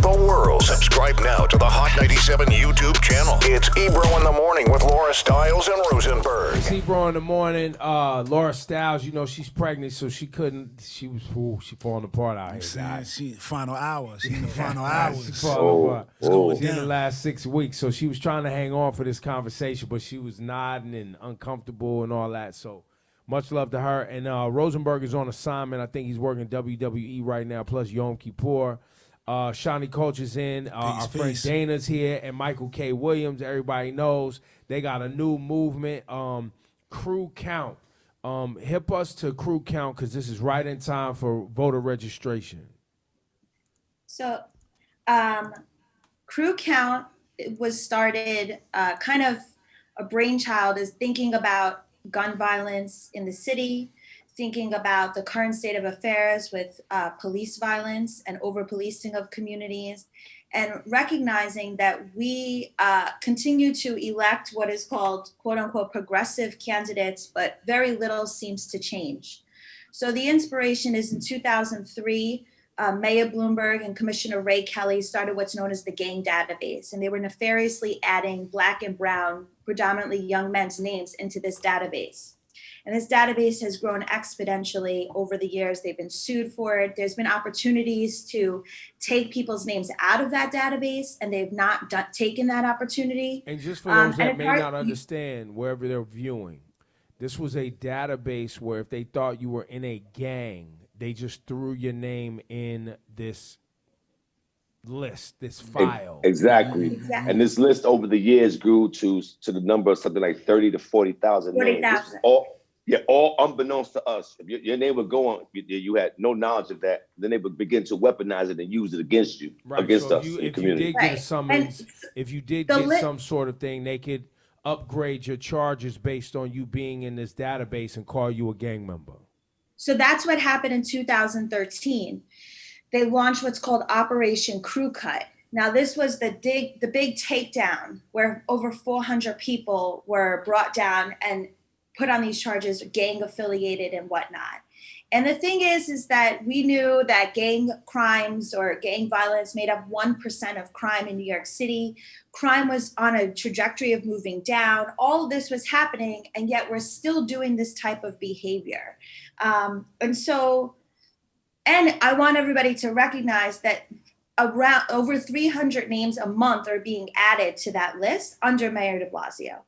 to the world. Subscribe now to the Hot 97 YouTube channel. It's Ebro in the Morning with Laura Stiles and Rosenberg. It's Ebro in the Morning. Laura Stiles, you know, she's pregnant, so she couldn't. She falling apart out here. She final hours. She in the final hours. She falling apart. She's in the last 6 weeks, so she was trying to hang on for this conversation, but she was nodding and uncomfortable and all that. So much love to her. And Rosenberg is on assignment. I think he's working WWE right now, plus Yom Kippur. Shawnee Coach is in. Our friend Dana's here, and Michael K. Williams. Everybody knows they got a new movement, Crew Count. Hip us to Crew Count because this is right in time for voter registration. So, Crew Count was started kind of a brainchild is thinking about gun violence in the city, thinking about the current state of affairs with police violence and over-policing of communities, and recognizing that we continue to elect what is called, quote unquote, progressive candidates, but very little seems to change. So the inspiration is in 2003, Mayor Bloomberg and Commissioner Ray Kelly started what's known as the gang database, and they were nefariously adding Black and brown, predominantly young men's names into this database. And this database has grown exponentially over the years. They've been sued for it. There's been opportunities to take people's names out of that database, and they've not taken that opportunity. And just for those that may not understand, wherever they're viewing, this was a database where if they thought you were in a gang, they just threw your name in this list, this file. Exactly. And this list over the years grew to the number of something like 30 to 40,000 names. All unbeknownst to us. If your name would go on, you had no knowledge of that, then they would begin to weaponize it and use it against you, against us, your community. If you did get a summons, if you did get some sort of thing, they could upgrade your charges based on you being in this database and call you a gang member. So that's what happened in 2013. They launched what's called Operation Crew Cut. Now, this was the big takedown where over 400 people were brought down and put on these charges, gang affiliated and whatnot. And the thing is that we knew that gang crimes or gang violence made up 1% of crime in New York City. Crime was on a trajectory of moving down. All of this was happening, and yet we're still doing this type of behavior. And I want everybody to recognize that around over 300 names a month are being added to that list under Mayor de Blasio.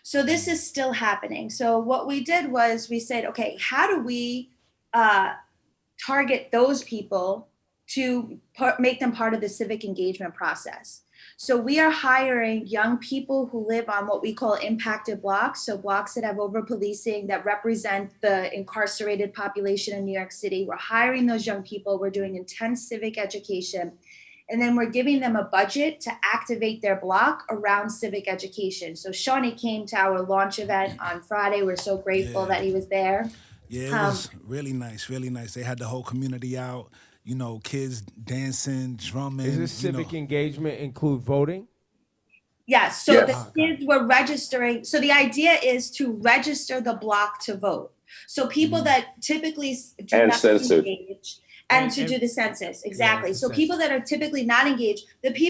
So this is still happening. So what we did was we said, okay, how do we target those people to make them part of the civic engagement process? So we are hiring young people who live on what we call impacted blocks. So blocks that have over-policing, that represent the incarcerated population in New York City. We're hiring those young people. We're doing intense civic education. And then we're giving them a budget to activate their block around civic education. So Shawnee came to our launch event on Friday. We're so grateful that he was there. Yeah, it was really nice, really nice. They had the whole community out, you know, kids dancing, drumming. Does this civic engagement include voting? Yes, so the kids were registering. So the idea is to register the block to vote. So people that typically do not engage, and to do the census, exactly. So people that are typically not engaged,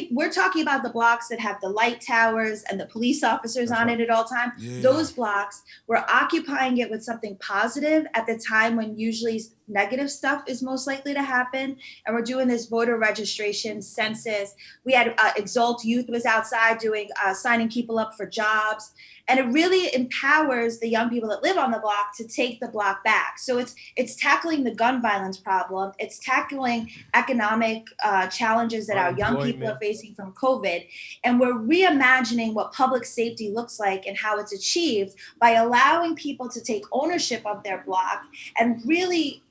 we're talking about the blocks that have the light towers and the police officers on it at all times. Those blocks, we're occupying it with something positive at the time when usually negative stuff is most likely to happen. And we're doing this voter registration census. We had Exalt Youth was outside doing signing people up for jobs. And it really empowers the young people that live on the block to take the block back. So it's tackling the gun violence problem. It's tackling economic challenges that our young people are facing from COVID. And we're reimagining what public safety looks like and how it's achieved by allowing people to take ownership of their block and really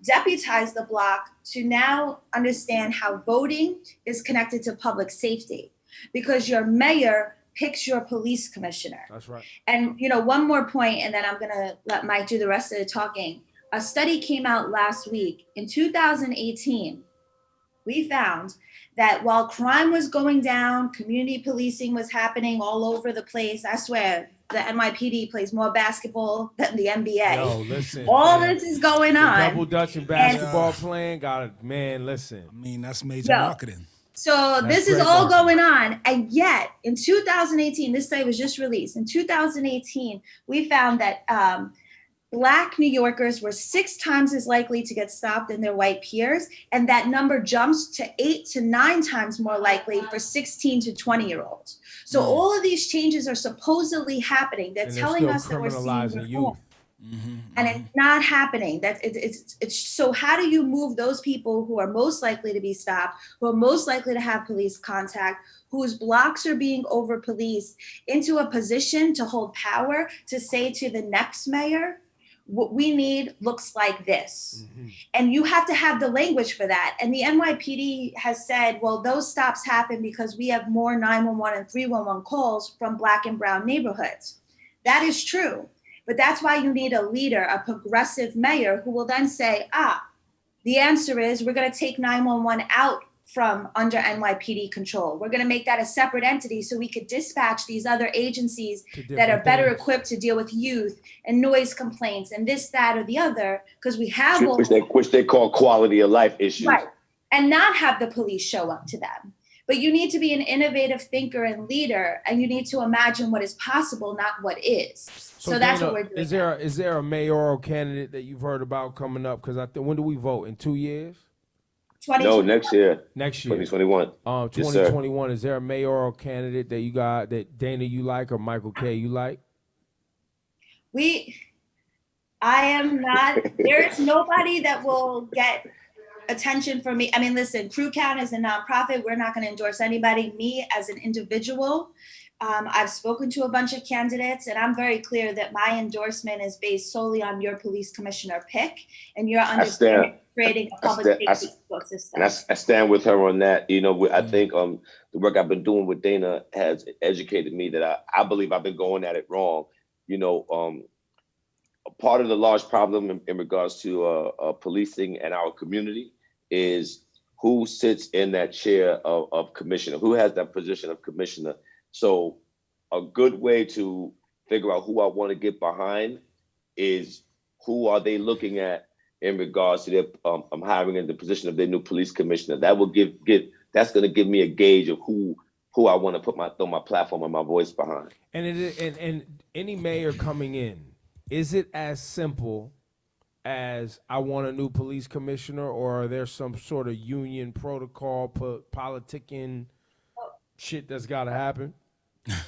deputize the block to now understand how voting is connected to public safety. Because your mayor picks your police commissioner. That's right. And, you know, one more point, and then I'm going to let Mike do the rest of the talking. A study came out last week. In 2018, we found that while crime was going down, community policing was happening all over the place. I swear, the NYPD plays more basketball than the NBA. Yo, listen. All this is going on. Double Dutch and basketball playing, listen. I mean, that's major marketing. So this is all going on. And yet in 2018, this study was just released. In 2018, we found that Black New Yorkers were 6 times as likely to get stopped than their white peers. And that number jumps to 8 to 9 times more likely for 16 to 20-year-olds. So all of these changes are supposedly happening. They're telling us that we're seeing reform. And it's not happening. It's so how do you move those people who are most likely to be stopped, who are most likely to have police contact, whose blocks are being over policed, into a position to hold power, to say to the next mayor, what we need looks like this. And you have to have the language for that. And the NYPD has said, well, those stops happen because we have more 911 and 311 calls from Black and brown neighborhoods. That is true. But that's why you need a leader, a progressive mayor who will then say, the answer is we're going to take 911 out from under NYPD control. We're going to make that a separate entity so we could dispatch these other agencies that are better equipped to deal with youth and noise complaints and this, that, or the other, because we have which they call quality of life issues. Right. And not have the police show up to them. But you need to be an innovative thinker and leader, and you need to imagine what is possible, not what is. So that's Dana, what we're doing. Is there a mayoral candidate that you've heard about coming up? Because when do we vote? In 2 years? No, next year. Next year. 2021. 2021. Yes, is there a mayoral candidate that you got that Dana you like or Michael K you like? I am not, there's nobody that will get attention from me. I mean, listen, Crew Count is a nonprofit. We're not going to endorse anybody. Me as an individual, I've spoken to a bunch of candidates, and I'm very clear that my endorsement is based solely on your police commissioner pick and your understanding of creating a public safety support system. And I stand with her on that. You know, I think the work I've been doing with Dana has educated me that I believe I've been going at it wrong. You know, a part of the large problem in regards to policing and our community is who sits in that chair of commissioner, who has that position of commissioner. So a good way to figure out who I want to get behind is who are they looking at in regards to their hiring in the position of their new police commissioner. That will that's going to give me a gauge of who I want to throw my platform and my voice behind. And any mayor coming in, is it as simple as I want a new police commissioner, or are there some sort of union protocol, politicking shit that's got to happen?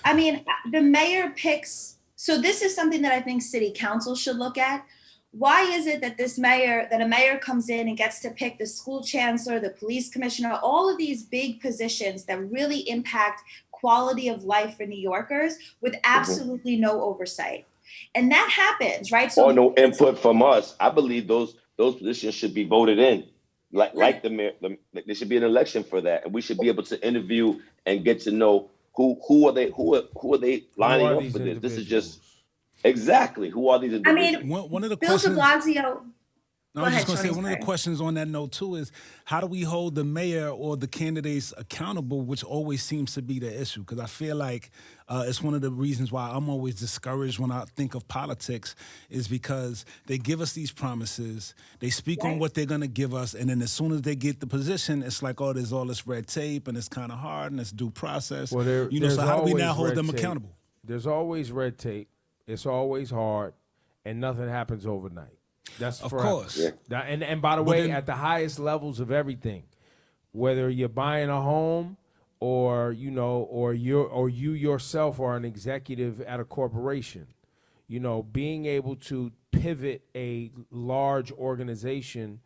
I mean, the mayor picks. So this is something that I think city council should look at. Why is it that a mayor comes in and gets to pick the school chancellor, the police commissioner, all of these big positions that really impact quality of life for New Yorkers with absolutely no oversight? And that happens, right? So or no input from us. I believe those positions should be voted in. Like the mayor, there should be an election for that, and we should be able to interview and get to know who are they lining up for this. This is just exactly who are these individuals. I mean, one of the Bill questions. de Blasio. No, I was just going to say, one of the questions on that note, too, is how do we hold the mayor or the candidates accountable, which always seems to be the issue? Because I feel like it's one of the reasons why I'm always discouraged when I think of politics is because they give us these promises, they speak on what they're going to give us, and then as soon as they get the position, it's like, oh, there's all this red tape, and it's kind of hard, and it's due process. Well, so how do we now hold them accountable? There's always red tape. It's always hard, and nothing happens overnight. That's of forever. Course. Yeah. And by the way, at the highest levels of everything, whether you're buying a home or you yourself are an executive at a corporation, being able to pivot a large organization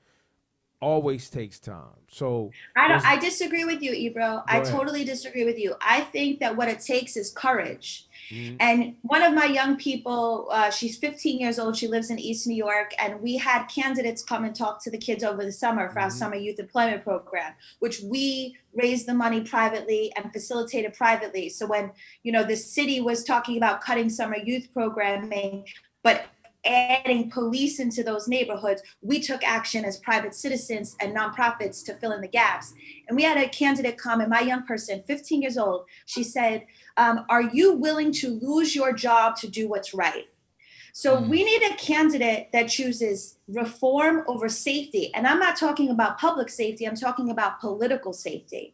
always takes time. So I disagree with you, Ebro. I totally disagree with you. I think that what it takes is courage. Mm-hmm. And one of my young people, she's 15 years old. She lives in East New York. And we had candidates come and talk to the kids over the summer for our summer youth employment program, which we raised the money privately and facilitated privately. So when, the city was talking about cutting summer youth programming, but adding police into those neighborhoods, we took action as private citizens and nonprofits to fill in the gaps. And we had a candidate come, and my young person, 15 years old, she said, are you willing to lose your job to do what's right? So we need a candidate that chooses reform over safety. And I'm not talking about public safety, I'm talking about political safety.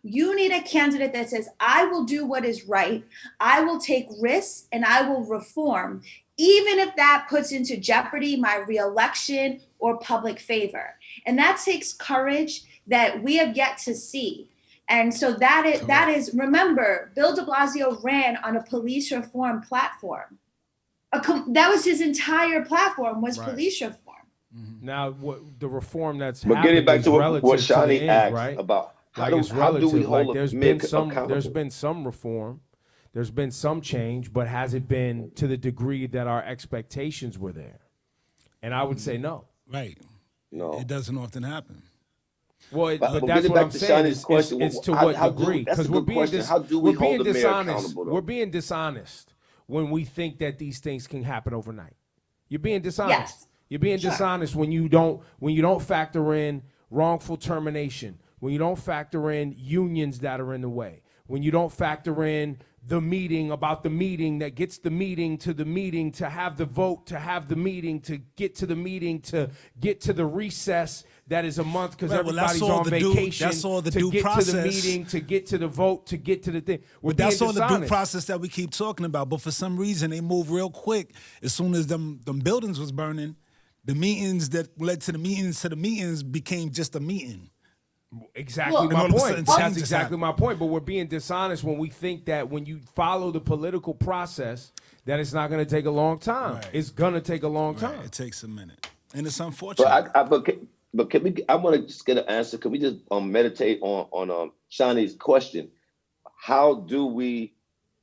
You need a candidate that says, I will do what is right, I will take risks, and I will reform, even if that puts into jeopardy my reelection or public favor. And that takes courage that we have yet to see. And so that is, remember, Bill de Blasio ran on a police reform platform. That was his entire platform, was police reform. Now, what the reform that's but happened getting back to what Shani end, asked right? about how Like do we hold there's been some reform, there's been some change, but has it been to the degree that our expectations were there? And I would say no. Right. No. It doesn't often happen. Well, but getting that's what back I'm to saying. Shani's question, It's to how what degree? that's a Because good question. How do we hold the mayor accountable, though? We're being dishonest when we think that these things can happen overnight. You're being dishonest. Yes. You're being dishonest when you don't factor in wrongful termination, when you don't factor in unions that are in the way, when you don't factor in the meeting about the meeting that gets the meeting to have the vote, to have the meeting, to get to the meeting, to get to the recess that is a month because everybody's on vacation. That's all the to due get process. to the meeting, to get to the vote, to get to the thing. But that's all the due process that we keep talking about. But for some reason, they move real quick. As soon as them buildings was burning, the meetings that led to the meetings became just a meeting. Exactly my point. That's exactly my point. But we're being dishonest when we think that when you follow the political process, that it's not going to take a long time. Right. It's going to take a long time. It takes a minute, and it's unfortunate. But can we? I want to just get an answer. Can we just meditate on Shani's question? How do we,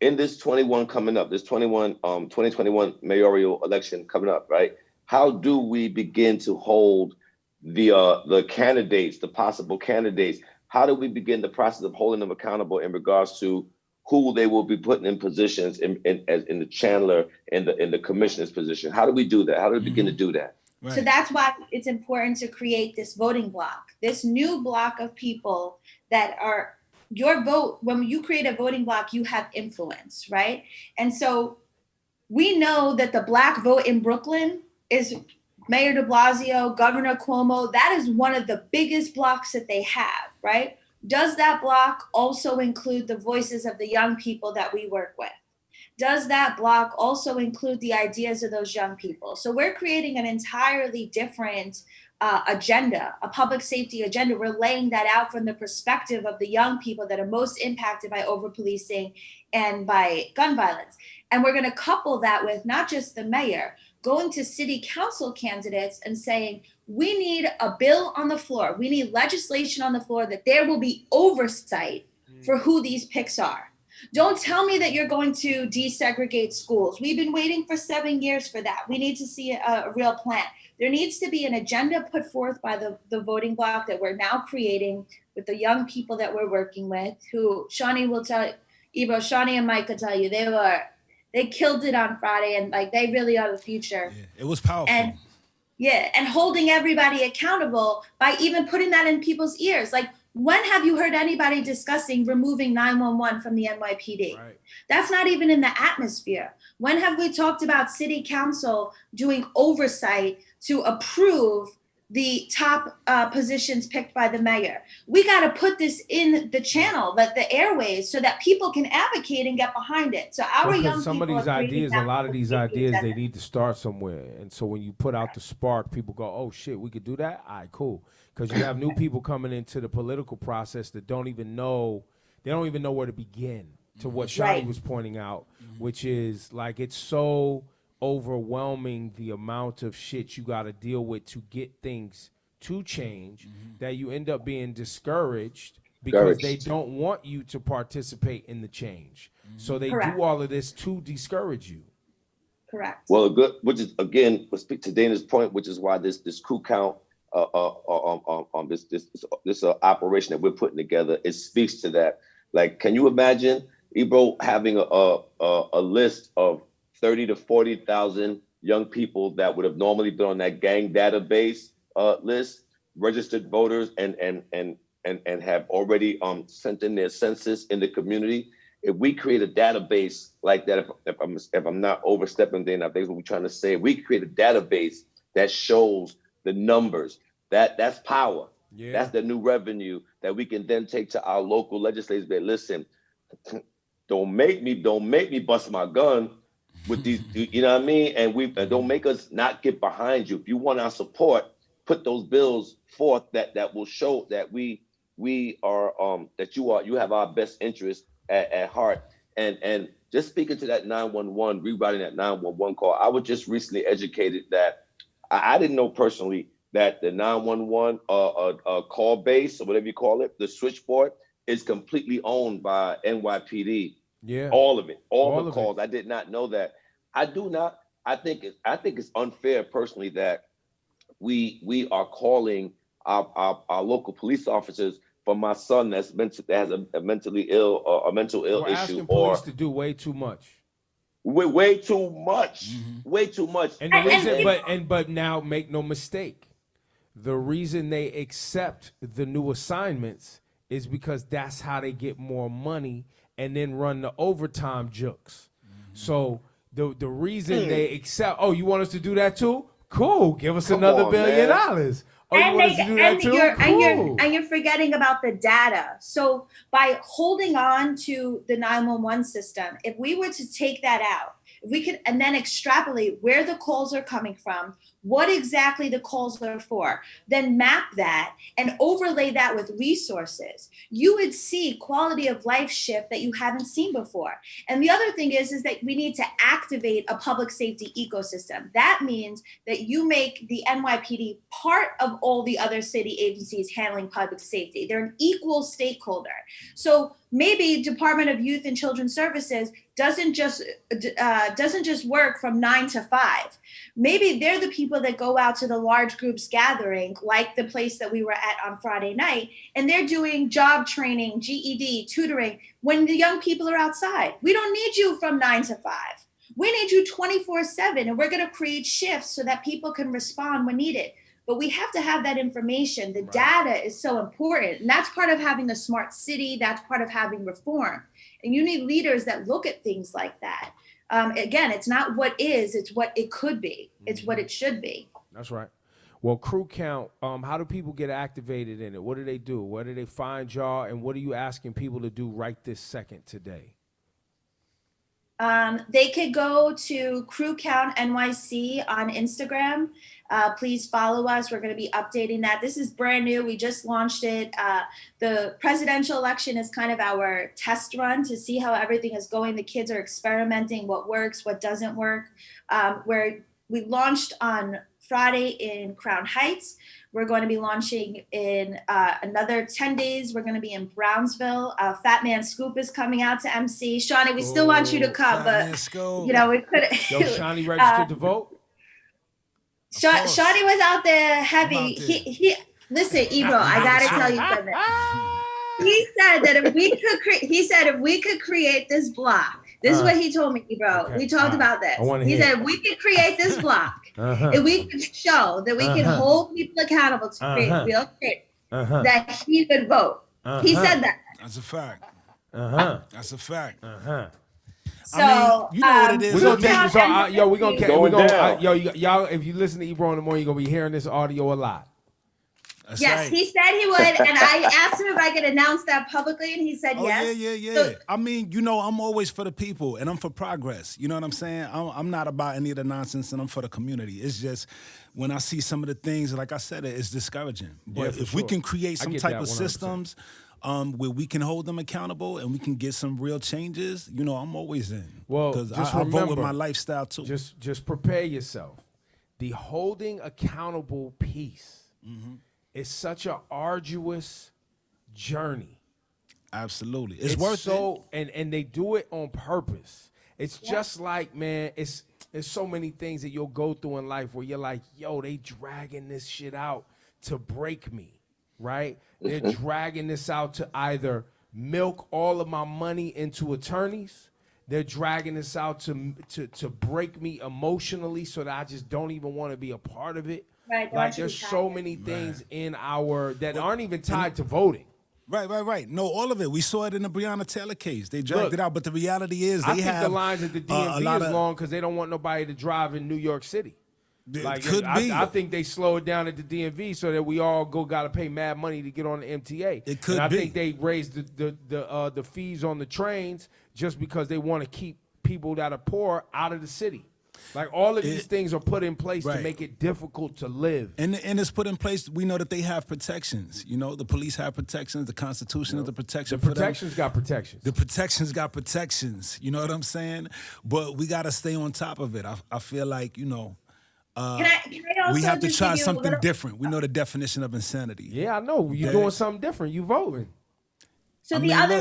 in this 2021 mayoral election coming up, right? How do we begin to hold the candidates, the possible candidates? How do we begin the process of holding them accountable in regards to who they will be putting in positions in the Chandler and the commissioner's position? How do we do that? How do we begin to do that? Right. So that's why it's important to create this voting block, this new block of people that are your vote. When you create a voting block, you have influence, right? And so we know that the Black vote in Brooklyn is Mayor de Blasio, Governor Cuomo. That is one of the biggest blocks that they have, right? Does that block also include the voices of the young people that we work with? Does that block also include the ideas of those young people? So we're creating an entirely different agenda, a public safety agenda. We're laying that out from the perspective of the young people that are most impacted by over-policing and by gun violence. And we're going to couple that with not just the mayor, going to city council candidates and saying, we need a bill on the floor. We need legislation on the floor that there will be oversight for who these picks are. Don't tell me that you're going to desegregate schools. We've been waiting for 7 years for that. We need to see a real plan. There needs to be an agenda put forth by the voting block that we're now creating with the young people that we're working with, who Shani will tell, Ebro, Shani and Mike will tell you, they killed it on Friday, and like they really are the future. Yeah, it was powerful. And holding everybody accountable by even putting that in people's ears. Like, when have you heard anybody discussing removing 911 from the NYPD? Right. That's not even in the atmosphere. When have we talked about city council doing oversight to approve the top positions picked by the mayor? We got to put this in the channel, the airways, so that people can advocate and get behind it. So our young some people of these ideas, a lot of these ideas, they need to start somewhere. And so when you put out the spark, people go, oh shit, we could do that? All right, cool. Because you have new people coming into the political process that don't even know where to begin, to what Shani was pointing out, which is like, it's so overwhelming the amount of shit you got to deal with to get things to change that you end up being discouraged because they don't want you to participate in the change. So they do all of this to discourage you. Correct. Well, which is, again, we'll speak to Dana's point, which is why this coup count, this operation that we're putting together, it speaks to that. Like, can you imagine Ebro having a list of 30 to 40,000 young people that would have normally been on that gang database list, registered voters, and have already sent in their census in the community. If we create a database like that, if I'm not overstepping, then I think what we're trying to say, we create a database that shows the numbers. That's power. Yeah. That's the new revenue that we can then take to our local legislators. That listen, don't make me bust my gun with these, you know what I mean? And don't make us not get behind you. If you want our support, put those bills forth that will show that we are that you have our best interest at heart. And just speaking to that 911, rewriting that 911 call, I was just recently educated that I didn't know personally that the 911 call base, or whatever you call it, the switchboard, is completely owned by NYPD. Yeah, all of it, all the calls. I did not know that. I think it's unfair personally that we are calling our local police officers for my son that has a mentally ill or a mental ill We're issue, asking police to do way too much. Way too much. Way too much. And the reason, but now make no mistake, the reason they accept the new assignments is because that's how they get more money and then run the overtime jokes. So the reason they accept, oh, you want us to do that too? Cool, give us another $1 billion. Oh, you want us to do that too? And you're forgetting about the data. So by holding on to the 911 system, if we were to take that out, if we could, and then extrapolate where the calls are coming from, what exactly the calls are for, then map that and overlay that with resources, you would see quality of life shift that you haven't seen before. And the other thing is that we need to activate a public safety ecosystem. That means that you make the NYPD part of all the other city agencies handling public safety. They're an equal stakeholder. So maybe Department of Youth and Children's Services doesn't just work from 9 to 5. Maybe they're the people that go out to the large groups gathering, like the place that we were at on Friday night, and they're doing job training, GED, tutoring, when the young people are outside. We don't need you from 9 to 5. We need you 24/7, and we're going to create shifts so that people can respond when needed. But we have to have that information. The data is so important. And that's part of having a smart city. That's part of having reform. And you need leaders that look at things like that. Again, it's not what is, it's what it could be. It's what it should be. That's right. Well, Crew Count, how do people get activated in it? What do they do? Where do they find y'all? And what are you asking people to do right this second today? They could go to Crew Count NYC on Instagram. Please follow us. We're going to be updating that. This is brand new. We just launched it. The presidential election is kind of our test run to see how everything is going. The kids are experimenting what works, what doesn't work. Where we launched on Friday in Crown Heights. We're going to be launching in another 10 days. We're going to be in Brownsville. Fat Man Scoop is coming out to MC. Shawnee, we still want you to come, but you know, we couldn't. Yo, Shawnee registered to vote? Shawnee was out there heavy. He listen, Ebro, I gotta tell you something. He said that if we could create this block. This is what he told me, Ebro. Okay. We talked about this. He said, if we could create this block, if we could show that we can hold people accountable to create real change, that he would vote. He said that. That's a fact. That's a fact. So, I mean, you know what it is. We're gonna take this all. Y'all, if you listen to Ebro in the morning, you're gonna be hearing this audio a lot. That's yes, right. He said he would, and I asked him if I could announce that publicly, and he said yes. Yeah. So, I mean, you know, I'm always for the people, and I'm for progress. You know what I'm saying? I'm not about any of the nonsense, and I'm for the community. It's just when I see some of the things, like I said, it's discouraging. But if we can create some type of systems where we can hold them accountable and we can get some real changes, you know, I'm always in. Well, because I vote with my lifestyle too. Just prepare yourself. The holding accountable piece. It's such an arduous journey. Absolutely. It's worth it. And they do it on purpose. It's just like, man, it's so many things that you'll go through in life where you're like, yo, they dragging this shit out to break me, right? They're dragging this out to either milk all of my money into attorneys. They're dragging this out to break me emotionally so that I just don't even want to be a part of it. Right. Like there's so many things in our that aren't even tied to voting. Right. No, all of it. We saw it in the Breonna Taylor case. They dragged it out, but the reality is I think the lines at the DMV is long because they don't want nobody to drive in New York City. Like, could be. I think they slow it down at the DMV so that we all got to pay mad money to get on the MTA. It could and I be. think they raised the fees on the trains just because they want to keep people that are poor out of the city. Like all of these things are put in place to make it difficult to live. And it's put in place. We know that they have protections. You know, the police have protections. The Constitution is the protection. The protections got protections. The protections got protections. You know what I'm saying? But we got to stay on top of it. I feel like, you know, can I also we have to try something different. We know the definition of insanity. Yeah, I know. You're doing something different. You voting. So we gonna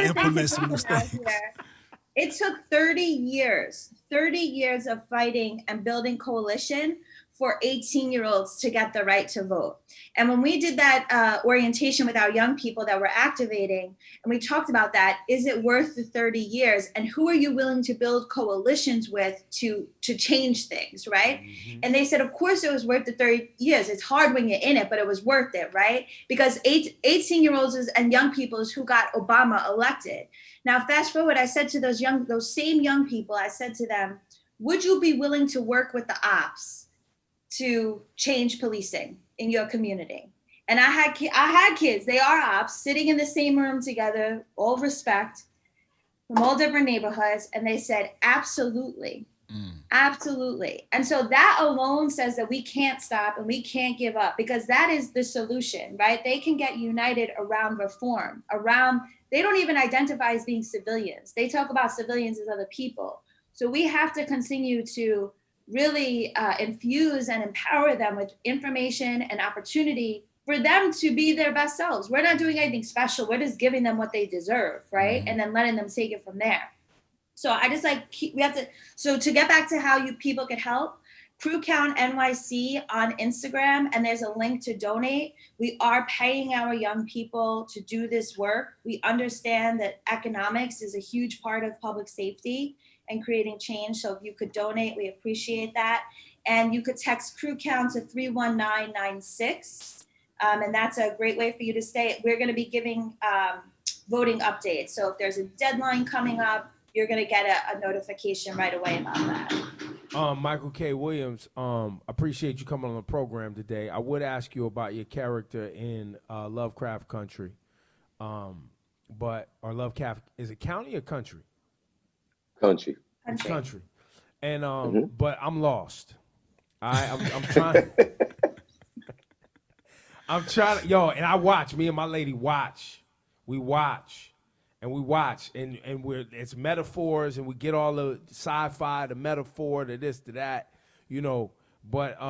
implement some new things. It took 30 years of fighting and building coalition for 18-year-olds to get the right to vote. And when we did that orientation with our young people that we're activating, and we talked about that, is it worth the 30 years? And who are you willing to build coalitions with to change things, right? Mm-hmm. And they said, of course, it was worth the 30 years. It's hard when you're in it, but it was worth it, right? Because 18-year-olds and young people is who got Obama elected. Now, fast forward, I said to those same young people, I said to them, would you be willing to work with the ops to change policing in your community? And I had kids, they are ops, sitting in the same room together, all respect, from all different neighborhoods. And they said, absolutely, absolutely. And so that alone says that we can't stop and we can't give up, because that is the solution, right? They can get united around reform, they don't even identify as being civilians. They talk about civilians as other people. So we have to continue to really infuse and empower them with information and opportunity for them to be their best selves. We're not doing anything special. We're just giving them what they deserve, right? Mm-hmm. And then letting them take it from there. So I just so to get back to how people could help, Crew Count NYC on Instagram, and there's a link to donate. We are paying our young people to do this work. We understand that economics is a huge part of public safety and creating change. So if you could donate, we appreciate that. And you could text Crew Count to 31996. And that's a great way for you to stay. We're going to be giving voting updates. So if there's a deadline coming up, you're going to get a notification right away about that. Michael K. Williams, appreciate you coming on the program today. I would ask you about your character in Lovecraft Country. Or Lovecraft, is it county or country? Country. It's country. And but I'm lost. I'm trying. I'm trying to, and I watch. Me and my lady watch. We watch. And we watch, and it's metaphors, and we get all the sci-fi, the metaphor, the this, to that, But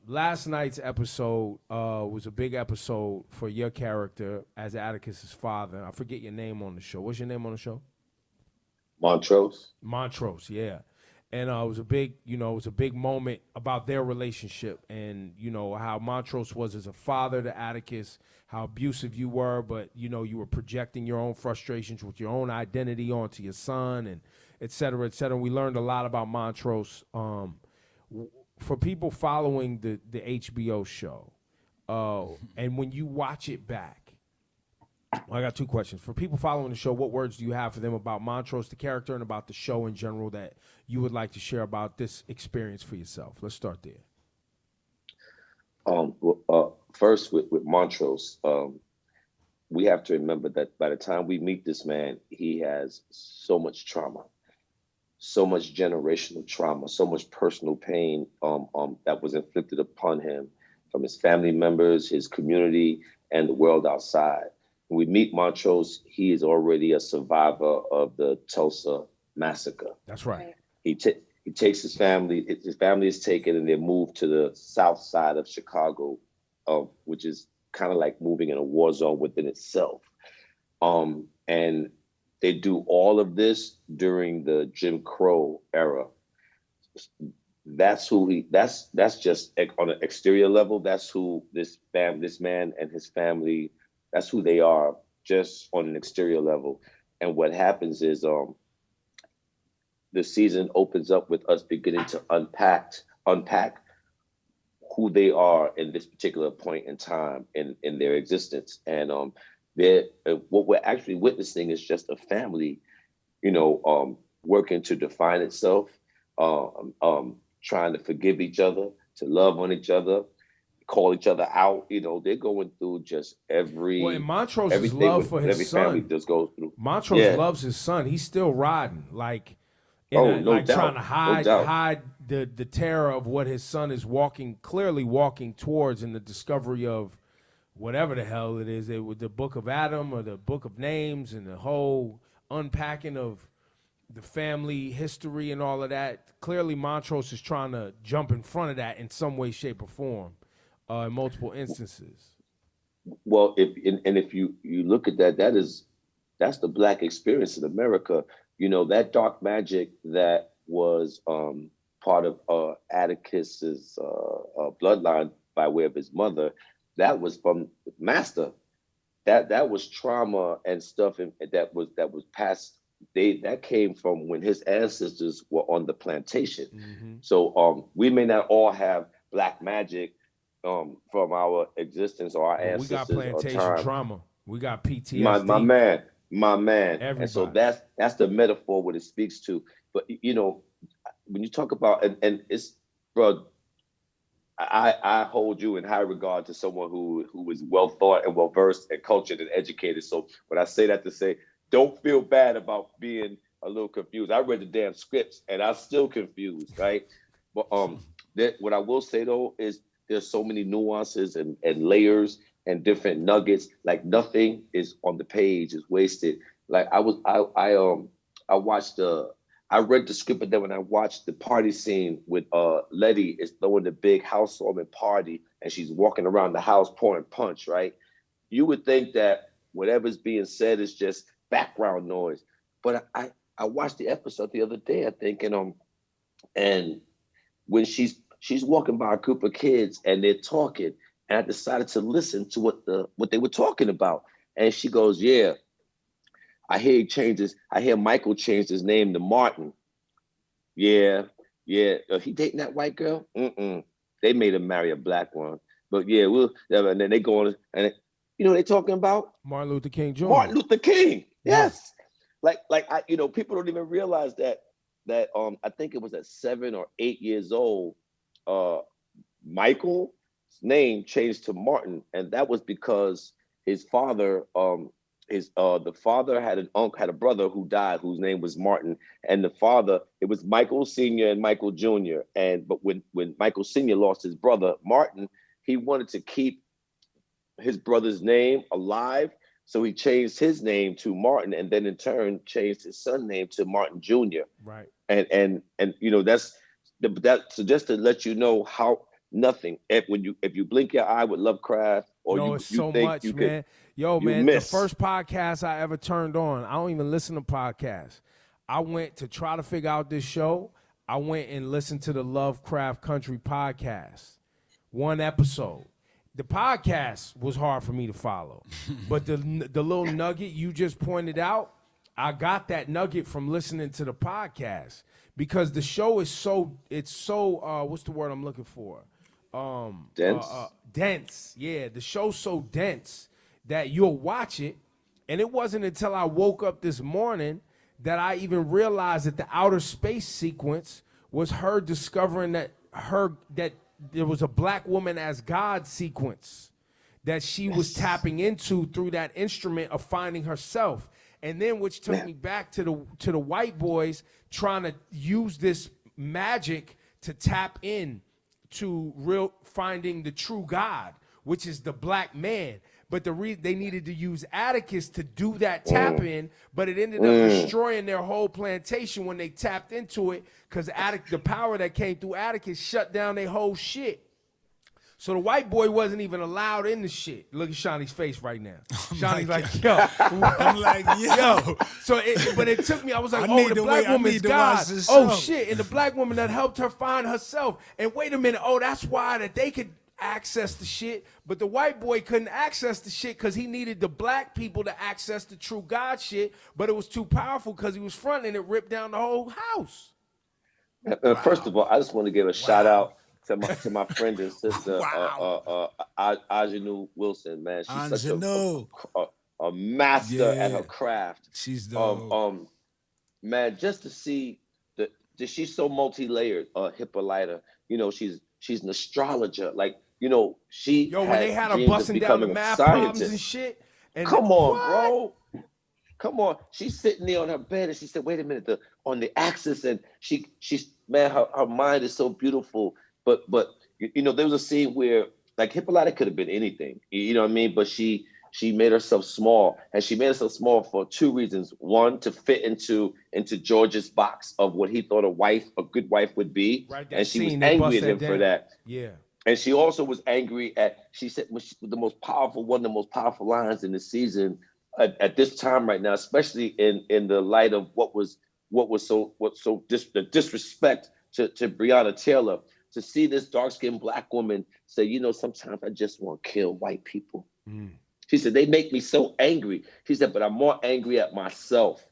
last night's episode was a big episode for your character as Atticus's father. I forget your name on the show. What's your name on the show? Montrose. Montrose, yeah. And it was a big moment about their relationship, and how Montrose was as a father to Atticus, how abusive you were, but you were projecting your own frustrations with your own identity onto your son, and et cetera, et cetera. We learned a lot about Montrose. For people following the HBO show, and when you watch it back, I got two questions. For people following the show, what words do you have for them about Montrose, the character, and about the show in general that you would like to share about this experience for yourself? Let's start there. First, with Montrose, we have to remember that by the time we meet this man, he has so much trauma, so much generational trauma, so much personal pain that was inflicted upon him from his family members, his community, and the world outside. When we meet Montrose, he is already a survivor of the Tulsa massacre. That's right. He takes his family is taken, and they're moved to the south side of Chicago, which is kind of like moving in a war zone within itself. And they do all of this during the Jim Crow era. That's just on an exterior level. That's who this man and his family, that's who they are, just on an exterior level. And what happens is the season opens up with us beginning to unpack who they are in this particular point in time in their existence. And what we're actually witnessing is just a family, working to define itself, trying to forgive each other, to love on each other, call each other out. They're going through just and Montrose's love for his son. Family just goes through. Montrose loves his son. He's still riding, trying to hide the terror of what his son is clearly walking towards in the discovery of whatever the hell it is. It was the Book of Adam or the Book of Names and the whole unpacking of the family history and all of that. Clearly, Montrose is trying to jump in front of that in some way, shape, or form in multiple instances. Well, if you look at that's the Black experience in America. That dark magic that was part of Atticus's bloodline by way of his mother, that was from Master. That was trauma and stuff that was passed. That came from when his ancestors were on the plantation. Mm-hmm. So we may not all have Black magic from our existence or our ancestors. We got plantation trauma. We got PTSD. My man. Everybody. And so that's the metaphor what it speaks to. But when you talk about and it's, bro, I hold you in high regard to someone who is well thought and well versed and cultured and educated. So when I say that to say, don't feel bad about being a little confused. I read the damn scripts and I'm still confused, right? But what I will say though is there's so many nuances and layers and different nuggets. Like nothing is on the page is wasted. Like I read the script, but then when I watched the party scene with Letty is throwing the big housewarming party and she's walking around the house pouring punch, right? You would think that whatever's being said is just background noise. But I watched the episode the other day, I think, and when she's walking by a group of kids and they're talking, and I decided to listen to what they were talking about. And she goes, yeah, I hear Michael changed his name to Martin. Yeah. He dating that white girl? They made him marry a Black one. But yeah, and then they go on and they talking about Martin Luther King Jr. Martin Luther King. Yes. Like people don't even realize that I think it was at 7 or 8 years old, Michael's name changed to Martin, and that was because his father, the father had a brother who died whose name was Martin, and the father, it was Michael Sr. and Michael Jr. But when Michael Sr. lost his brother Martin, he wanted to keep his brother's name alive, so he changed his name to Martin, and then in turn changed his son's name to Martin Jr. Right. And that's so just to let you know how nothing. If you blink your eye with Lovecraft, or it's so much, man. The first podcast I ever turned on, I don't even listen to podcasts. I went to try to figure out this show. I went and listened to the Lovecraft Country podcast, one episode. The podcast was hard for me to follow, but the little nugget you just pointed out, I got that nugget from listening to the podcast because the show is so what's the word I'm looking for? Dense. Dense. Yeah, the show's so dense that you'll watch it, and it wasn't until I woke up this morning that I even realized that the outer space sequence was her discovering that there was a Black woman as God sequence that she was tapping into through that instrument of finding herself. And then which took me back to the white boys trying to use this magic to tap in to finding the true God, which is the Black man. But they needed to use Atticus to do that tap in, but it ended up destroying their whole plantation when they tapped into it, because the power that came through Atticus shut down their whole shit. So the white boy wasn't even allowed in the shit. Look at Shawnee's face right now. Shawnee's like, yo. I'm like, yo. But it took me, I was like, the Black woman's God. Oh, shit. And the Black woman that helped her find herself. And wait a minute, that's why that they could access the shit, but the white boy couldn't access the shit because he needed the black people to access the true God shit, but it was too powerful because he was fronting it, ripped down the whole house. First of all, I just want to give a shout out to my friend and sister, Ajanu Wilson, man. She's such a master at her craft. She's dope. Man, just to see she's so multi-layered, Hippolyta. She's an astrologer. Like, she when they had her busting down the math problems and shit. And come on, bro. Come on. She's sitting there on her bed and she said, wait a minute, on the axis, and she's man, her mind is so beautiful. But there was a scene where like Hippolyta could have been anything, you know what I mean? But she made herself small, and she made herself small for two reasons. One, to fit into George's box of what he thought a good wife would be. Right, and she was angry at him for that. Yeah. And she also was angry she said one of the most powerful lines in the season at this time right now, especially in the light of what was the disrespect to Breonna Taylor, to see this dark-skinned black woman say, sometimes I just want to kill white people. She said, they make me so angry. She said, but I'm more angry at myself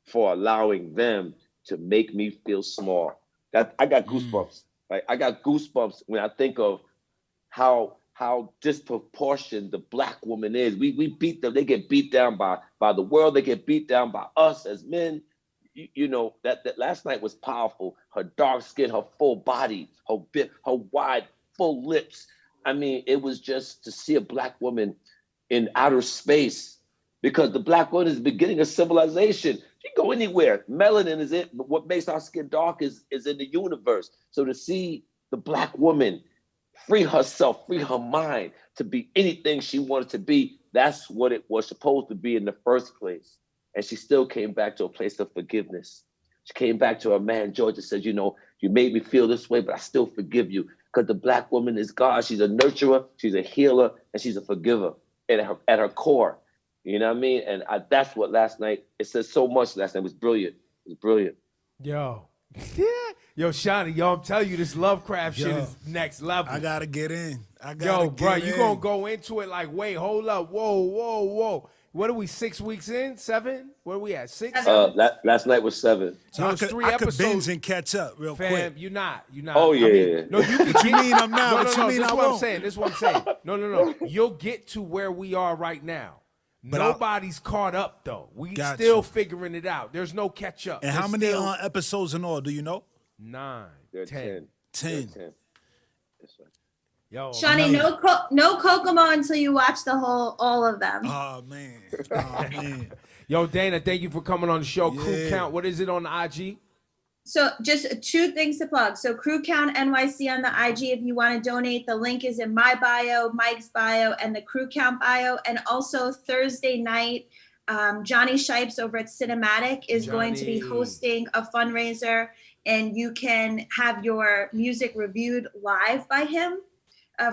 for allowing them to make me feel small. I got goosebumps. Like, I got goosebumps when I think of how disproportionate the black woman is. We beat them. They get beat down by the world. They get beat down by us as men. That last night was powerful. Her dark skin, her full body, her wide, full lips. I mean, it was just to see a black woman in outer space, because the black woman is the beginning of civilization. She can go anywhere. Melanin is it, but what makes our skin dark is in the universe. So to see the black woman free herself, free her mind to be anything she wanted to be, that's what it was supposed to be in the first place. And she still came back to a place of forgiveness. She came back to her man, George, and said, you made me feel this way, but I still forgive you, because the black woman is God. She's a nurturer, she's a healer, and she's a forgiver at her core. You know what I mean? And that's what last night, it says so much last night. It was brilliant. It was brilliant. Yo. Yo, Shawnee, I'm telling you, this Lovecraft shit is next level. I gotta get in. Bro, you gonna go into it like, wait, hold up, whoa. What are we, 6 weeks in? 7? Where are we at? 6? Last night was 7. So I could binge and catch up real quick. You're not. Oh, yeah. I mean, no, you can you mean I'm not? No, this is what I'm saying. This is what I'm saying. No. You'll get to where we are right now. But nobody's caught up, though. We still figuring it out. There's no catch up. And how many episodes in all, do you know? 9. They're 10. 10. That's right. Yo, Shawnee, no Kokomo until you watch all of them. Oh man. Yo, Dana, thank you for coming on the show. Yeah. Crew Count, what is it on the IG? So just 2 things to plug. So Crew Count NYC on the IG, if you want to donate, the link is in my bio, Mike's bio, and the Crew Count bio. And also Thursday night, Johnny Shipes over at Cinematic is going to be hosting a fundraiser, and you can have your music reviewed live by him.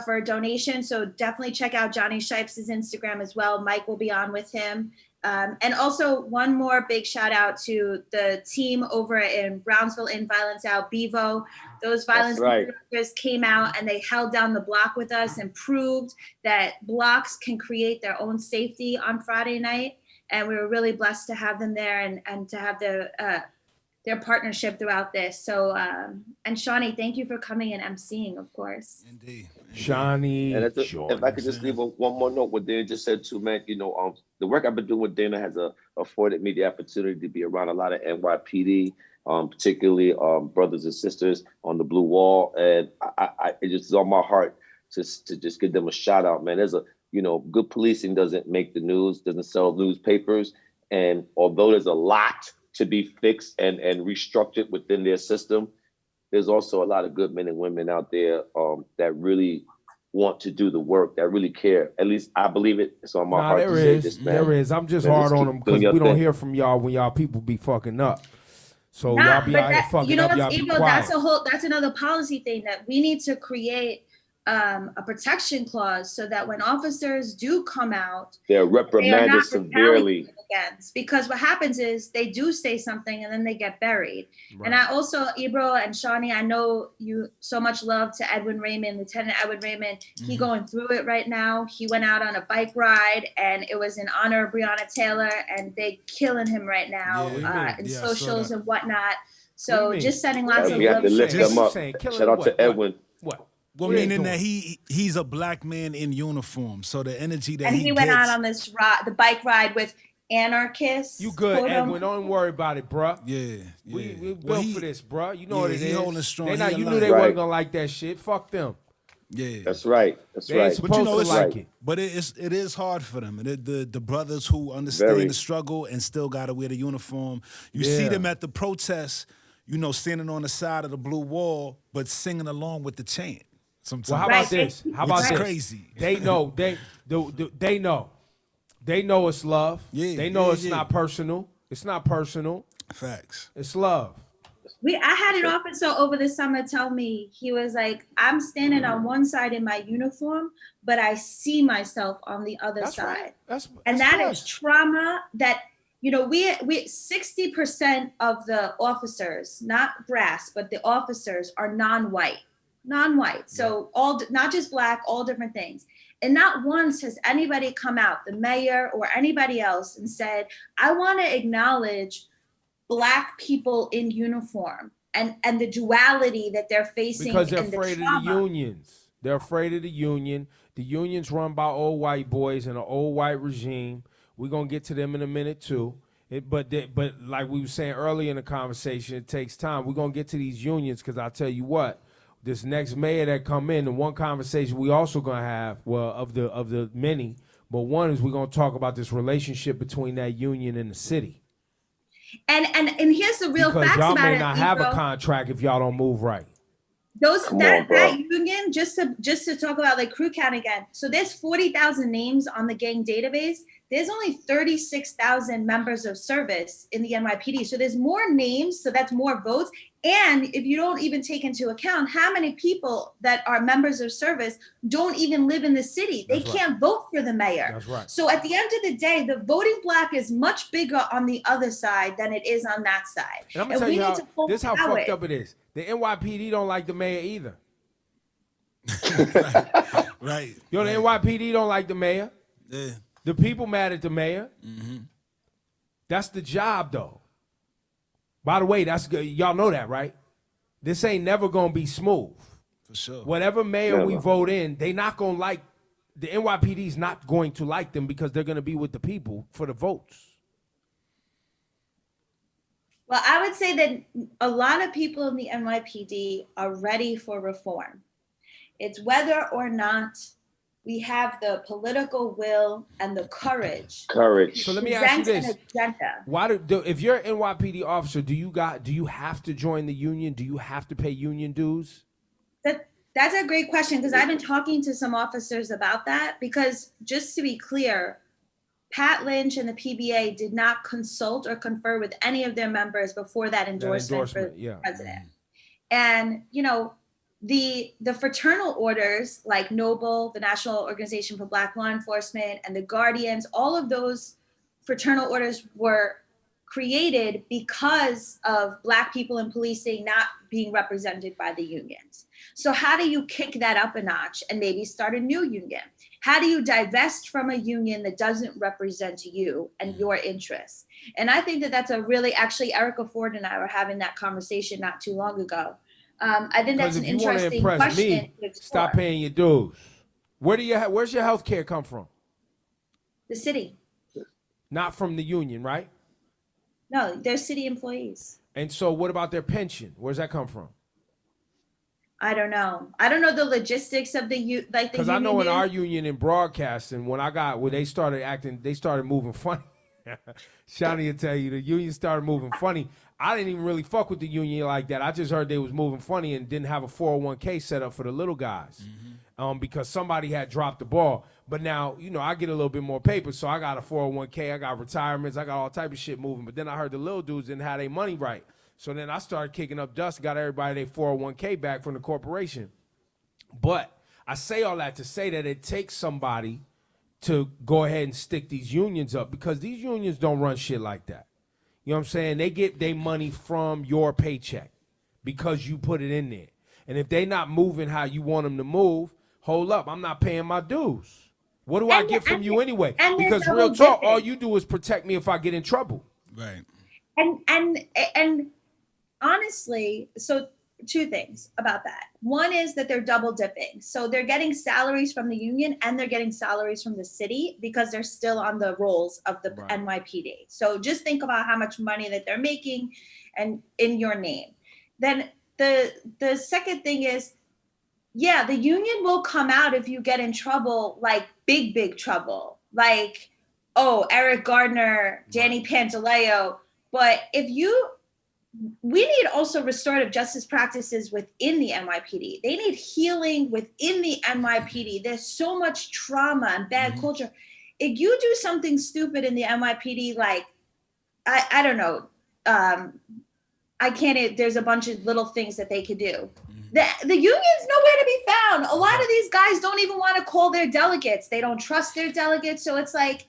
For a donation. So definitely check out Johnny Shipes' Instagram as well. Mike will be on with him. And also one more big shout out to the team over in Brownsville in Violence Out, Bevo. Those violence workers came out and they held down the block with us and proved that blocks can create their own safety on Friday night. And we were really blessed to have them there and to have their partnership throughout this. So, and Shawnee, thank you for coming and emceeing, of course. Indeed. Shawnee. And if I could just leave one more note, what Dana just said too, man, the work I've been doing with Dana has afforded me the opportunity to be around a lot of NYPD, particularly brothers and sisters on the Blue Wall. And it just is on my heart to just give them a shout out, man. There's good policing doesn't make the news, doesn't sell newspapers. And although there's a lot to be fixed and restructured within their system, there's also a lot of good men and women out there that really want to do the work, that really care. At least I believe it. It's on my heart to say this, man. There is. I'm just hard on them because we don't hear from y'all when y'all people be fucking up. So y'all be out here fucking up. Y'all be quiet. That's another policy thing that we need to create a protection clause so that when officers do come out, they're reprimanded severely against, because what happens is they do say something and then they get buried. Right. And I also, Ebro and Shawnee, I know you so much love to Edwin Raymond, Lieutenant Edwin Raymond. He going through it right now. He went out on a bike ride and it was in honor of Breonna Taylor, and they killing him right now in socials and whatnot. So just sending lots of love. We have to lift him up. Shout out to Edwin. What? Well, meaning that he's a black man in uniform, so the energy that he went out on this the bike ride with anarchists. You good, Edwin? Don't worry about it, bruh. Yeah. We built for this, bruh. You know what it is. Holding strong. You knew they wasn't gonna like that shit. Fuck them. Yeah, that's right. They ain't supposed to like it. But it is hard for them. The brothers who understand the struggle and still gotta wear the uniform. You see them at the protests, standing on the side of the blue wall, but singing along with the chant. Sometimes. Well, how about this? How about this? Crazy. They know. They know. They know it's love. Yeah, they know it's not personal. It's not personal. Facts. It's love. I had an officer over the summer tell me, he was like, I'm standing on one side in my uniform, but I see myself on the other side. Right. And that is trauma that, we 60% of the officers, not brass, but the officers are non-white. So not just black, all different things. And not once has anybody come out, the mayor or anybody else, and said, I want to acknowledge Black people in uniform and the duality that they're facing. Because they're afraid of the unions. They're afraid of the union. The union's run by old white boys and an old white regime. We're going to get to them in a minute too. But like we were saying earlier in the conversation, it takes time. We're going to get to these unions because I'll tell you what, this next mayor that come in, the one conversation we also going to have, well, of the many, but one is we're going to talk about this relationship between that union and the city. And here's the real facts about it. Y'all may not have a contract if y'all don't move right. That union, just to talk about like crew count again. So there's 40,000 names on the gang database. There's only 36,000 members of service in the NYPD. So there's more names, so that's more votes. And if you don't even take into account how many people that are members of service don't even live in the city. They can't vote for the mayor. That's right. So at the end of the day, the voting block is much bigger on the other side than it is on that side. And I'm going to tell you how fucked up it is. The NYPD don't like the mayor either. Right. The NYPD don't like the mayor. Yeah. The people mad at the mayor. Mm-hmm. That's the job, though. By the way, that's good. Y'all know that, right? This ain't never gonna be smooth. For sure. Whatever mayor we vote in, they not gonna like. The NYPD's not going to like them because they're gonna be with the people for the votes. Well, I would say that a lot of people in the NYPD are ready for reform. It's whether or not we have the political will and the courage. So let me ask you this: why if you're an NYPD officer, do you have to join the union? Do you have to pay union dues? That's a great question, because I've been talking to some officers about that. Because just to be clear, Pat Lynch and the PBA did not consult or confer with any of their members before that endorsement for the president. And the fraternal orders like Noble, the National Organization for Black Law Enforcement, and the Guardians, all of those fraternal orders were created because of Black people in policing not being represented by the unions. So how do you kick that up a notch and maybe start a new union? How do you divest from a union that doesn't represent you and your interests? And I think that that's actually Erica Ford and I were having that conversation not too long ago. I think that's an interesting question. Stop paying your dues. Where's your health care come from? The city. Not from the union, right? No, they're city employees. And so what about their pension? Where's that come from? I don't know. I don't know the logistics of the because I know in our union in broadcasting, when they started moving funny. Shani will tell you the union started moving funny. I didn't even really fuck with the union like that. I just heard they was moving funny and didn't have a 401k set up for the little guys, because somebody had dropped the ball. But now, I get a little bit more paper, so I got a 401k, I got retirements, I got all type of shit moving. But then I heard the little dudes didn't have their money right. So then I started kicking up dust, got everybody their 401k back from the corporation. But I say all that to say that it takes somebody to go ahead and stick these unions up, because these unions don't run shit like that. You know what I'm saying? They get their money from your paycheck because you put it in there. And if they not moving how you want them to move, hold up, I'm not paying my dues. What do I get from you anyway? Because real talk, all you do is protect me if I get in trouble. Right. And honestly, so 2 things about that. One is that they're double dipping. So they're getting salaries from the union and they're getting salaries from the city because they're still on the rolls of the NYPD. So just think about how much money that they're making and in your name. Then the second thing is, yeah, the union will come out if you get in trouble, like big trouble, like, oh, Eric Gardner, Danny Pantaleo. But we need also restorative justice practices within the NYPD. They need healing within the NYPD. There's so much trauma and bad culture. If you do something stupid in the NYPD, like, I don't know, there's a bunch of little things that they could do. The union's nowhere to be found. A lot of these guys don't even want to call their delegates. They don't trust their delegates. So it's like,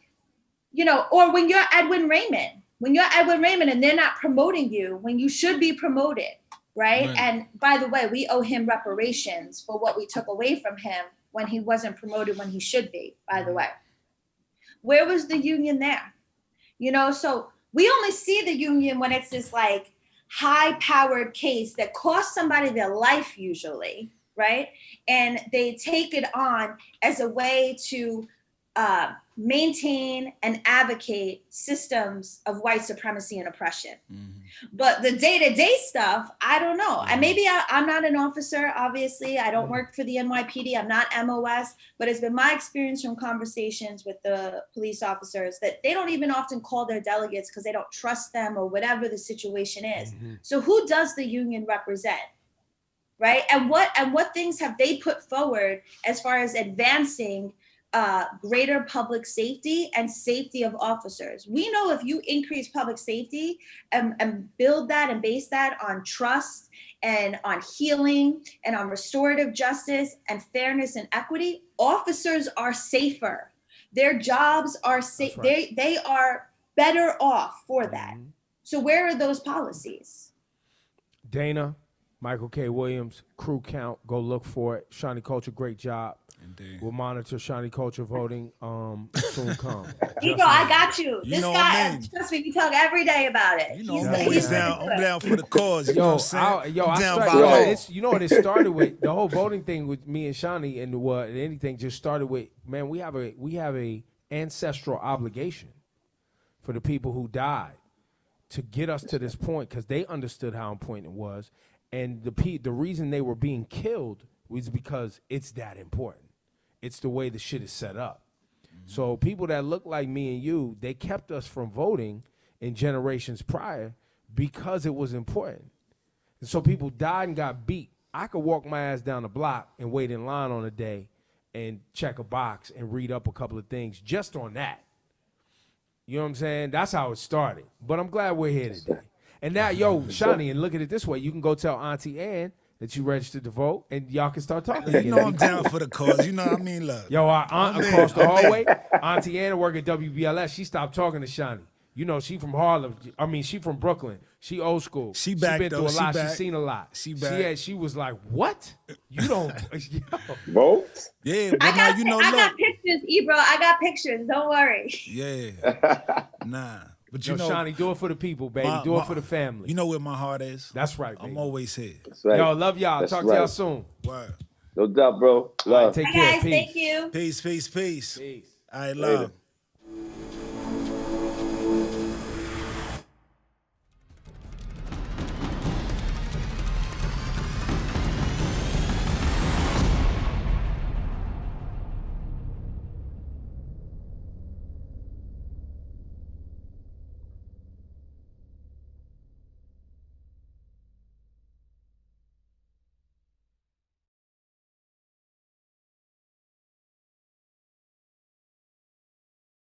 or when you're Edwin Raymond and they're not promoting you when you should be promoted, right? And by the way, we owe him reparations for what we took away from him when he wasn't promoted when he should be, by the way. Where was the union there? So we only see the union when it's this like high-powered case that costs somebody their life usually, right? And they take it on as a way to maintain and advocate systems of white supremacy and oppression. But the day-to-day stuff, I don't know. And maybe I'm not an officer, obviously. I don't work for the NYPD. I'm not MOS. But it's been my experience from conversations with the police officers that they don't even often call their delegates because they don't trust them or whatever the situation is. So who does the union represent? Right? And what things have they put forward as far as advancing greater public safety and safety of officers? We know if you increase public safety and build that and base that on trust and on healing and on restorative justice and fairness and equity, officers are safer. Their jobs are safe. Right. They are better off for that. So where are those policies? Dana, Michael K. Williams, crew count, go look for it. Shiny Culture, great job. Indeed. We'll monitor Shiny Culture voting soon come. Ebro, I got you. This guy, trust me, we talk every day about it. I'm always down. I'm down for the cause. You know what I'm saying? It started with the whole voting thing with me and Shiny, and anything just started with, man, we have a ancestral obligation for the people who died to get us to this point, because they understood how important it was, and the reason they were being killed was because it's that important. It's the way the shit is set up. So people that look like me and you, they kept us from voting in generations prior because it was important. And so people died and got beat. I could walk my ass down the block and wait in line on a day and check a box and read up a couple of things just on that. You know what I'm saying? That's how it started. But I'm glad we're here today. And now, Shani, and look at it this way. You can go tell Auntie Ann that you registered to vote, and y'all can start talking again. You know I'm down for the cause. You know what I mean? Look. Yo, our aunt across the hallway, Auntie Anna work at WBLS. She stopped talking to Shani. She from Harlem. I mean, she from Brooklyn. She old school. She back, been through a lot. She seen a lot. She back. She was like, what? You don't vote? Yeah, but I got pictures, Ebro. I got pictures. Don't worry. Yeah. Nah. But Shani, do it for the people, baby. Do it for the family. You know where my heart is. That's right, baby. I'm always here. That's right. Yo, love y'all. Talk to y'all soon. Word. No doubt, bro. Love. All right, take care. Guys, thank you. Peace. Peace. All right, love. Later.